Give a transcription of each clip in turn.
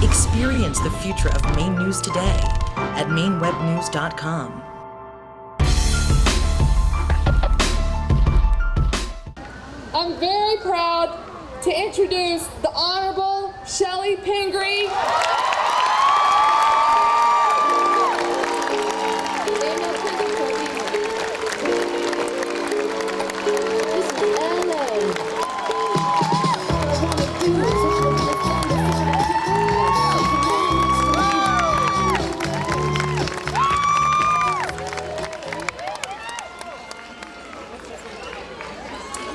Experience the future of Maine News today at mainewebnews.com. I'm very proud to introduce the Honorable Chellie Pingree.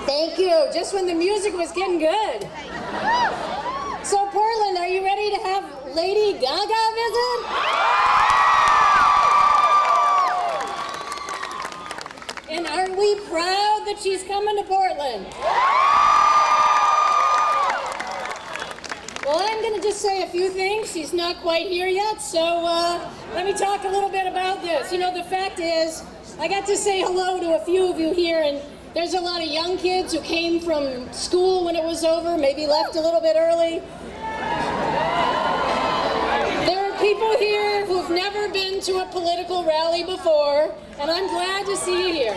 Thank you. Just when the music was getting good. So Portland, are you ready to have Lady Gaga visit? And aren't we proud that she's coming to Portland? Well, I'm going to just say a few things. She's not quite here yet, so let me talk a little bit about this. You know, the fact is, I got to say hello to a few of you here, and there's a lot of young kids who came from school when it was over, maybe left a little bit early. There are people here who've never been to a political rally before, and I'm glad to see you here.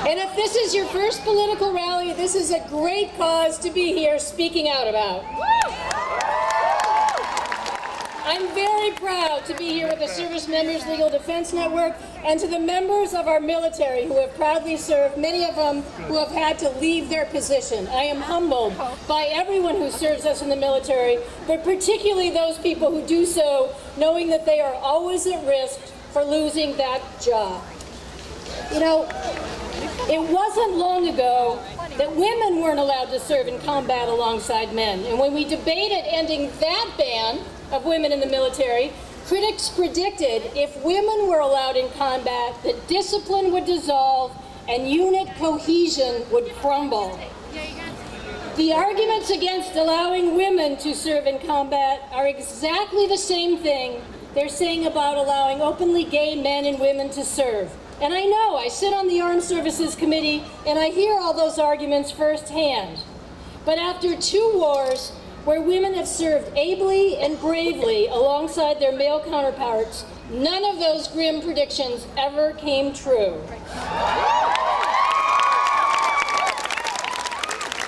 And if this is your first political rally, this is a great cause to be here speaking out about. I'm very proud to be here with the Service Members Legal Defense Network and to the members of our military who have proudly served, many of them who have had to leave their position. I am humbled by everyone who serves us in the military, but particularly those people who do so knowing that they are always at risk for losing that job. You know, it wasn't long ago that women weren't allowed to serve in combat alongside men. And when we debated ending that ban of women in the military, critics predicted if women were allowed in combat, that discipline would dissolve and unit cohesion would crumble. The arguments against allowing women to serve in combat are exactly the same thing they're saying about allowing openly gay men and women to serve. And I know, I sit on the Armed Services Committee and I hear all those arguments firsthand. But after 2 wars, where women have served ably and bravely alongside their male counterparts, none of those grim predictions ever came true.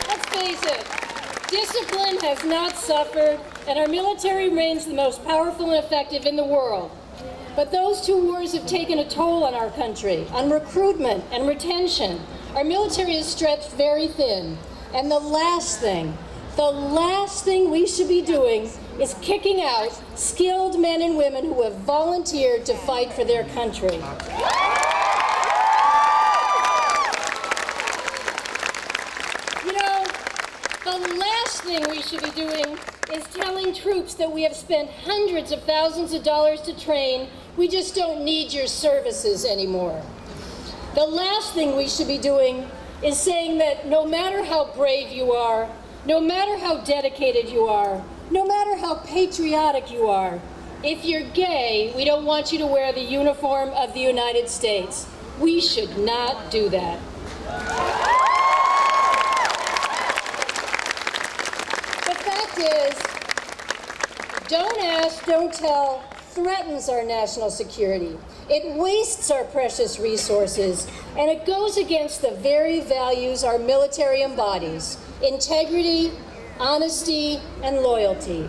Let's face it, discipline has not suffered, and our military remains the most powerful and effective in the world. But those 2 wars have taken a toll on our country, on recruitment and retention. Our military is stretched very thin, and the last thing we should be doing is kicking out skilled men and women who have volunteered to fight for their country. You know, the last thing we should be doing is telling troops that we have spent hundreds of thousands of dollars to train, we just don't need your services anymore. The last thing we should be doing is saying that no matter how brave you are, no matter how dedicated you are, no matter how patriotic you are, if you're gay, we don't want you to wear the uniform of the United States. We should not do that. The fact is, don't ask, don't tell threatens our national security. It wastes our precious resources, and it goes against the very values our military embodies: integrity, honesty, and loyalty.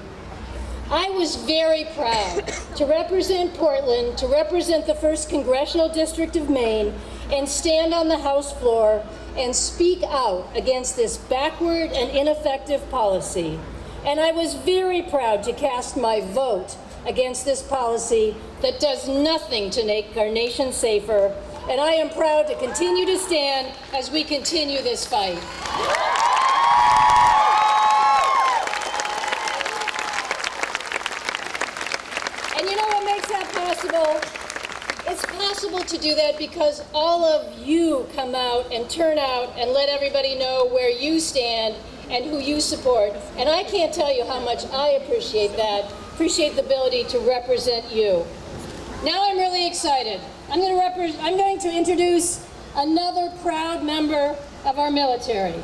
I was very proud to represent Portland, to represent the 1st Congressional District of Maine, and stand on the House floor and speak out against this backward and ineffective policy. And I was very proud to cast my vote against this policy that does nothing to make our nation safer. And I am proud to continue to stand as we continue this fight. And you know what makes that possible? It's possible to do that because all of you come out and turn out and let everybody know where you stand and who you support. And I can't tell you how much I appreciate that, appreciate the ability to represent you. Now I'm really excited. I'm going to introduce another proud member of our military.